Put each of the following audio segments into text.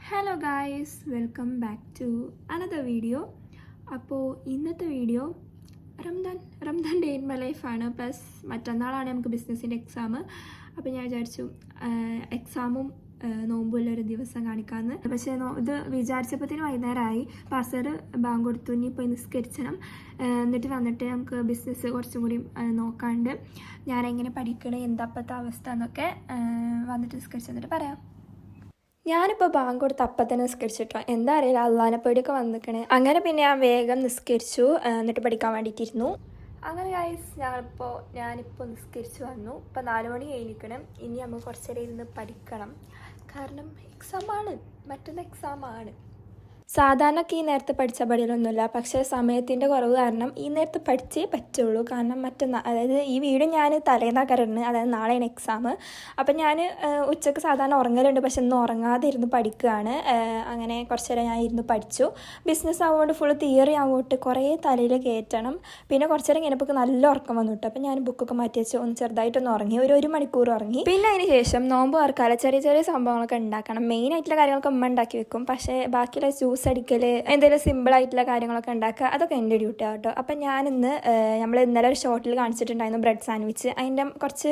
Hello guys, welcome back to another video. അപ്പോൾ ഇന്നത്തെ video Ramadan day in my ലൈഫാണ്. Plus മറ്റന്നാളാണ് നമുക്ക് ബിസിനസ്സിൻ്റെ എക്സാം. അപ്പോൾ ഞാൻ വിചാരിച്ചു എക്സാമും നോമ്പുള്ളൊരു ദിവസം കാണിക്കാമെന്ന്. പക്ഷേ ഇത് വിചാരിച്ചപ്പോഴത്തേനും വൈകുന്നേരമായി. പാസർ ബാങ്ക് കൊടുത്തു. ഇനിയിപ്പോൾ നിസ്കരിച്ചണം. എന്നിട്ട് വന്നിട്ട് നമുക്ക് ബിസിനസ് കുറച്ചും കൂടി നോക്കാണ്ട് ഞാനെങ്ങനെ പഠിക്കണേ, എന്താ അപ്പോഴത്തെ അവസ്ഥ എന്നൊക്കെ വന്നിട്ട് നിസ്കരിച്ച് വന്നിട്ട് പറയാം. ഞാനിപ്പോൾ ബാങ്ക് കൊടുത്ത് അപ്പം തന്നെ നിസ്കരിച്ചിട്ടോ. എന്താ അറിയില്ല, അള്ളാനെ പേടിയൊക്കെ വന്നിക്കണേ. അങ്ങനെ പിന്നെ ഞാൻ വേഗം നിസ്കരിച്ചു, എന്നിട്ട് പഠിക്കാൻ വേണ്ടിയിട്ടിരുന്നു. അങ്ങനെ ഗൈസ് ഞാനിപ്പോൾ നിസ്കരിച്ച് വന്നു. ഇപ്പം 4 മണി കഴിഞ്ഞിരിക്കണം. ഇനി നമ്മൾ കുറച്ച് നേരം ഇരുന്ന് പഠിക്കണം. കാരണം എക്സാമാണ്, മറ്റൊന്ന് എക്സാമാണ്. സാധാരണക്ക് ഈ നേരത്തെ പഠിച്ച പടിയിലൊന്നുമില്ല. പക്ഷേ സമയത്തിൻ്റെ കുറവ് കാരണം ഈ നേരത്തെ പഠിച്ചേ പറ്റുള്ളൂ. കാരണം അതായത് ഈ വീഡിയോ ഞാൻ തലേന്നാക്കാറുണ്ട്, അതായത് നാളെയാണ് എക്സാം. അപ്പം ഞാൻ ഉച്ചയ്ക്ക് സാധാരണ ഉറങ്ങലുണ്ട്, പക്ഷെ ഇന്ന് ഉറങ്ങാതെ ഇരുന്ന് പഠിക്കുകയാണ്. അങ്ങനെ കുറച്ച് നേരം ഞാൻ ഇരുന്ന് പഠിച്ചു. ബിസിനസ് ആവുകൊണ്ട് ഫുൾ തിയറി ആവുകൊണ്ട് കുറേ തലയിൽ കയറ്റണം. പിന്നെ കുറച്ച് നേരം കഴിഞ്ഞപ്പോൾ നല്ല ഉറക്കം വന്നു കിട്ടും. അപ്പം ഞാൻ ബുക്കൊക്കെ മാറ്റി വെച്ച് ഒന്ന് ചെറുതായിട്ടൊന്ന് ഉറങ്ങി, ഒരു മണിക്കൂർ ഉറങ്ങി. പിന്നെ അതിന് ശേഷം നോമ്പ് തുറക്കാതെ ചെറിയ ചെറിയ സംഭവങ്ങളൊക്കെ ഉണ്ടാക്കണം. മെയിനായിട്ടുള്ള കാര്യങ്ങളൊക്കെ ഉമ്മ ഉണ്ടാക്കി വെക്കും. പക്ഷേ ബാക്കിയുള്ള ജ്യൂസ് അടിക്കൽ, എന്തെങ്കിലും സിമ്പിളായിട്ടുള്ള കാര്യങ്ങളൊക്കെ ഉണ്ടാക്കുക, അതൊക്കെ എൻ്റെ ഡ്യൂട്ടി ആട്ടോ. അപ്പം ഞാനിന്ന് നമ്മൾ ഇന്നലെ ഒരു ഷോർട്ടിൽ കാണിച്ചിട്ടുണ്ടായിരുന്നു ബ്രെഡ് സാൻഡ്വിച്ച്. അതിൻ്റെ കുറച്ച്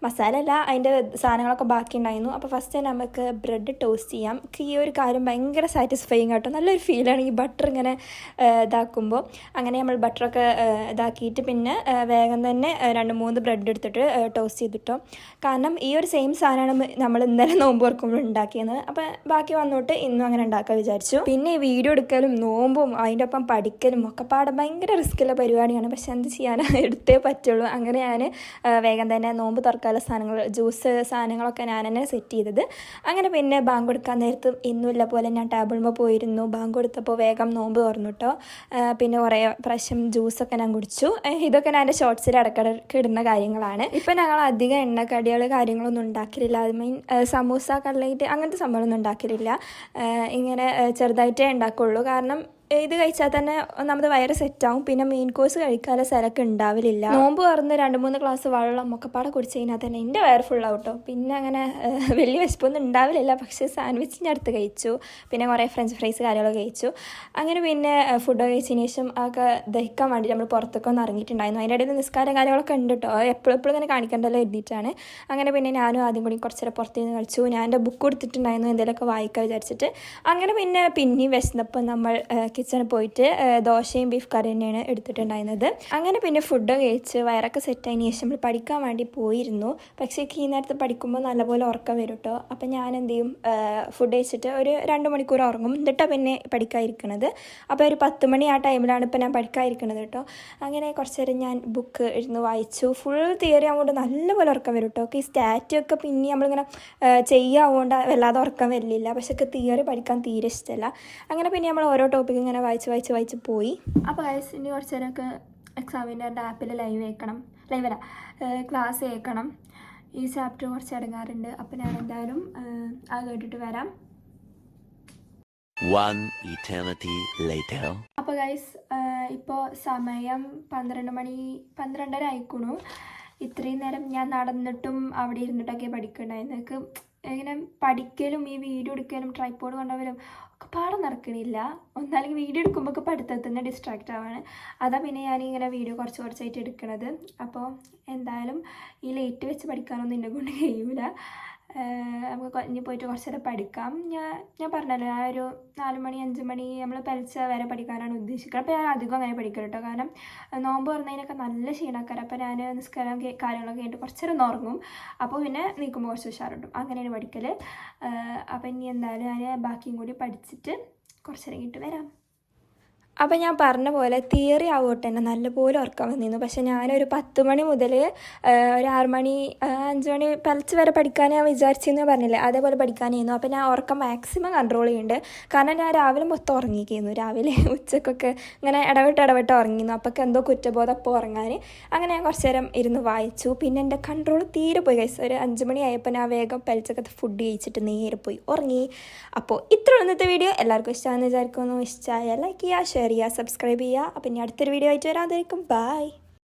മസാല അല്ല, അതിൻ്റെ സാധനങ്ങളൊക്കെ ബാക്കി ഉണ്ടായിരുന്നു. അപ്പോൾ ഫസ്റ്റ് തന്നെ നമുക്ക് ബ്രെഡ് ടോസ്റ്റ് ചെയ്യാം. ഈ ഒരു കാര്യം ഭയങ്കര സാറ്റിസ്ഫൈങ് ആട്ടോ. നല്ലൊരു ഫീലാണ് ഈ ബട്ടർ ഇങ്ങനെ ഇതാക്കുമ്പോൾ. അങ്ങനെ നമ്മൾ ബട്ടറൊക്കെ ഇതാക്കിയിട്ട് പിന്നെ വേഗം തന്നെ 2-3 ബ്രെഡ് എടുത്തിട്ട് ടോസ്റ്റ് ചെയ്തിട്ടോ. കാരണം ഈ ഒരു സെയിം സാധനമാണ് നമ്മൾ ഇന്നലെ നോമ്പ് തുറക്കുമ്പോൾ ഉണ്ടാക്കിയത്. അപ്പം ബാക്കി വന്നോട്ട് ഇന്നും അങ്ങനെ ഉണ്ടാക്കാൻ വിചാരിച്ചു. പിന്നെ ഈ വീഡിയോ എടുക്കലും നോമ്പും അതിൻ്റെ ഒപ്പം പഠിക്കലും ഒക്കെ പാടെ ഭയങ്കര റിസ്ക്കുള്ള പരിപാടിയാണ്. പക്ഷെ എന്ത് ചെയ്യാനാണ്, എടുത്തേ പറ്റുള്ളൂ. അങ്ങനെ ഞാൻ വേഗം തന്നെ നോമ്പ് തുറക്കാനുള്ള സാധനങ്ങൾ, ജ്യൂസ് സാധനങ്ങളൊക്കെ ഞാൻ തന്നെ സെറ്റ് ചെയ്തത്. അങ്ങനെ പിന്നെ ബാങ്ക് കൊടുക്കാൻ നേരത്ത് ഇന്നുമില്ല പോലെ ഞാൻ ടേബിളിൽ പോയിരുന്നു. ബാങ്ക് കൊടുത്തപ്പോൾ വേഗം നോമ്പ് തുറന്നു കേട്ടോ. പിന്നെ കുറേ പ്രാവശ്യം ജ്യൂസൊക്കെ ഞാൻ കുടിച്ചു. ഇതൊക്കെ ഞാൻ എൻ്റെ ഷോർട്സിൽ ഇടയ്ക്കിടയ്ക്ക് ഇടുന്ന കാര്യങ്ങളാണ്. ഇപ്പം ഞങ്ങൾ അധികം എണ്ണക്കടികൾ കാര്യങ്ങളൊന്നും ഉണ്ടാക്കിയില്ല. അത് മീൻ സമൂസ, കട്ട്ലേറ്റ് അങ്ങനത്തെ സംഭവമൊന്നും ഉണ്ടാക്കിയില്ല. ഇങ്ങനെ ചെറുതായിട്ടേ ഉണ്ടാക്കുള്ളൂ. കാരണം ഇത് കഴിച്ചാൽ തന്നെ ഒന്നാമത് വയറ് സെറ്റാവും. പിന്നെ മെയിൻ കോഴ്സ് കഴിക്കാനുള്ള സ്ഥലമൊക്കെ ഉണ്ടാവില്ല. നോമ്പ് തുറന്ന് 2-3 ഗ്ലാസ് വെള്ളം ഒക്കെപ്പാടെ കുടിച്ച് കഴിഞ്ഞാൽ തന്നെ എൻ്റെ വയറ് ഫുള്ളാവും കേട്ടോ. പിന്നെ അങ്ങനെ വലിയ വിശപ്പൊന്നും ഉണ്ടാവില്ല. പക്ഷേ സാൻഡ്വിച്ചിൻ്റെ അടുത്ത് കഴിച്ചു. പിന്നെ കുറേ ഫ്രഞ്ച് ഫ്രൈസ് കാര്യങ്ങളൊക്കെ കഴിച്ചു. അങ്ങനെ പിന്നെ ഫുഡ് കഴിച്ചതിന് ശേഷം അതൊക്കെ ദഹിക്കാൻ വേണ്ടി നമ്മൾ പുറത്തൊക്കെ ഒന്ന് ഇറങ്ങിയിട്ടുണ്ടായിരുന്നു. അതിൻ്റെ ഇടയിൽ നിസ്കാരം കാര്യങ്ങളൊക്കെ ഉണ്ട് കേട്ടോ. എപ്പോഴും ഇങ്ങനെ കാണിക്കേണ്ടല്ലോ എഴുതിയിട്ടാണ്. അങ്ങനെ പിന്നെ ഞാനും ആദ്യം കൂടി കുറച്ച് നേരം പുറത്തുനിന്ന് കളിച്ചു. ഞാൻ എൻ്റെ ബുക്ക് കൊടുത്തിട്ടുണ്ടായിരുന്നു, എന്തെങ്കിലുമൊക്കെ വായിക്കാൻ വിചാരിച്ചിട്ട്. അങ്ങനെ പിന്നെയും വിശന്നപ്പോൾ നമ്മൾ കിച്ചണിൽ പോയിട്ട് ദോശയും ബീഫ് കറി തന്നെയാണ് എടുത്തിട്ടുണ്ടായിരുന്നത്. അങ്ങനെ പിന്നെ ഫുഡ് കഴിച്ച് വയറൊക്കെ സെറ്റായതിന് ശേഷം നമ്മൾ പഠിക്കാൻ വേണ്ടി പോയിരുന്നു. പക്ഷേ ഈ നേരത്തെ പഠിക്കുമ്പോൾ നല്ലപോലെ ഉറക്കം വരും കേട്ടോ. അപ്പം ഞാൻ എന്ത് ചെയ്യും, ഫുഡ് കഴിച്ചിട്ട് ഒരു 2 മണിക്കൂർ ഉറങ്ങും. എന്നിട്ടാണ് പിന്നെ പഠിക്കാതിരിക്കണത്. അപ്പോൾ ഒരു 10 മണി ആ ടൈമിലാണ് ഇപ്പോൾ ഞാൻ പഠിക്കാതിരിക്കണത് കേട്ടോ. അങ്ങനെ കുറച്ച് നേരം ഞാൻ ബുക്ക് ഇരുന്ന് വായിച്ചു. ഫുൾ തിയറി ആവുകൊണ്ട് നല്ലപോലെ ഉറക്കം വരും കേട്ടോ. ഈ സ്റ്റാറ്റൊക്കെ പിന്നെ നമ്മളിങ്ങനെ ചെയ്യാവുകൊണ്ട് വല്ലാതെ ഉറക്കം വരില്ല. പക്ഷേ തിയറി പഠിക്കാൻ തീരെ ഇഷ്ടമല്ല. അങ്ങനെ പിന്നെ നമ്മൾ ഓരോ ടോപ്പിക്ക് ഇങ്ങനെ വായിച്ച് പോയി. അപ്പോൾ ഗൈസ് ഇനി കുറച്ച് നേരമൊക്കെ എക്സാമിൻ്റെ ആപ്പിൽ ലൈവല്ല ക്ലാസ് കേൾക്കണം. ഈ ചാപ്റ്റർ കുറച്ച് ഇടങ്ങാറുണ്ട്. അപ്പോൾ ഞാൻ എന്തായാലും അത് കേട്ടിട്ട് വരാം. അപ്പോൾ ഗൈസ് ഇപ്പോൾ സമയം 12:30 ആയിക്കണു. ഇത്രയും നേരം ഞാൻ നടന്നിട്ടും അവിടെ ഇരുന്നിട്ടൊക്കെ പഠിക്കണ്ടായിരുന്നു. എനിക്ക് ഇങ്ങനെ പഠിക്കലും ഈ വീഡിയോ എടുക്കലും ട്രൈപോഡ് കൊണ്ടുപോകലും ഒക്കെ പാടം നടക്കണില്ല. ഒന്നല്ലെങ്കിൽ വീഡിയോ എടുക്കുമ്പോൾ പഠിത്തത്തിൽ നിന്ന് ഡിസ്ട്രാക്റ്റ് ആവാണ്. അതാ പിന്നെ ഞാനിങ്ങനെ വീഡിയോ കുറച്ചായിട്ട് എടുക്കണത്. അപ്പോൾ എന്തായാലും ഈ ലേറ്റ് വെച്ച് പഠിക്കാനൊന്നും എന്നെ കൊണ്ട് കഴിയൂല. നമുക്ക് ഇനി പോയിട്ട് കുറച്ച് നേരം പഠിക്കാം. ഞാൻ പറഞ്ഞല്ലോ, ഞാൻ ഒരു 4 മണി 5 മണി നമ്മൾ പലിച്ച വരെ പഠിക്കാനാണ് ഉദ്ദേശിക്കുന്നത്. അപ്പോൾ ഞാൻ അധികം അങ്ങനെ പഠിക്കും കേട്ടോ. കാരണം നോമ്പ് തുറന്നതിനൊക്കെ നല്ല ക്ഷീണക്കാരം. അപ്പോൾ ഞാൻ നിസ്കാരം കാര്യങ്ങളൊക്കെ കഴിഞ്ഞിട്ട് കുറച്ച് നേരം ഉറങ്ങും. അപ്പോൾ പിന്നെ നീക്കുമ്പോൾ കുറച്ച് ഉഷാറുണ്ടും. അങ്ങനെയാണ് പഠിക്കൽ. അപ്പോൾ ഇനി എന്തായാലും ഞാൻ ബാക്കിയും കൂടി പഠിച്ചിട്ട് കുറച്ച് നേരം കഴിഞ്ഞിട്ട് വരാം. അപ്പം ഞാൻ പറഞ്ഞ പോലെ തിയറി ആവട്ടെ തന്നെ നല്ലപോലെ ഉറക്കം വന്നിരുന്നു. പക്ഷേ ഞാനൊരു 10 മണി മുതൽ ഒരു 6 മണി 5 മണി പലിച്ച് വരെ പഠിക്കാൻ ഞാൻ വിചാരിച്ചെന്ന് പറഞ്ഞില്ലേ, അതേപോലെ പഠിക്കാനായിരുന്നു. അപ്പോൾ ഞാൻ ഉറക്കം മാക്സിമം കൺട്രോൾ ചെയ്യുന്നുണ്ട്. കാരണം ഞാൻ രാവിലെ മൊത്തം ഉറങ്ങിയിരിക്കുന്നു. രാവിലെ ഉച്ചക്കൊക്കെ ഇങ്ങനെ ഇടവിട്ട് ഉറങ്ങിയിരുന്നു. അപ്പോൾ എന്തോ കുറ്റബോധം അപ്പോൾ ഉറങ്ങാൻ. അങ്ങനെ ഞാൻ കുറച്ച് നേരം ഇരുന്ന് വായിച്ചു. പിന്നെ എൻ്റെ കൺട്രോൾ തീരെ പോയി കഴിച്ചു. ഒരു 5 മണി ആയപ്പോൾ ഞാൻ വേഗം പലിച്ചൊക്കെ ഫുഡ് കഴിച്ചിട്ട് നേരെ പോയി ഉറങ്ങി. അപ്പോൾ ഇത്രയുള്ള ഇന്നത്തെ വീഡിയോ എല്ലാവർക്കും ഇഷ്ടമാണെന്ന് വിചാരിക്കുന്നു. ഇഷ്ടമായ ലൈക്ക് ചെയ്യുക, ഷെയർ ചെയ്യുക, സബ്സ്ക്രൈബ് ചെയ്യുക. അപ്പം ഇനി അടുത്തൊരു വീഡിയോ ആയിട്ട് വരാം. അതായിരിക്കും ബൈ.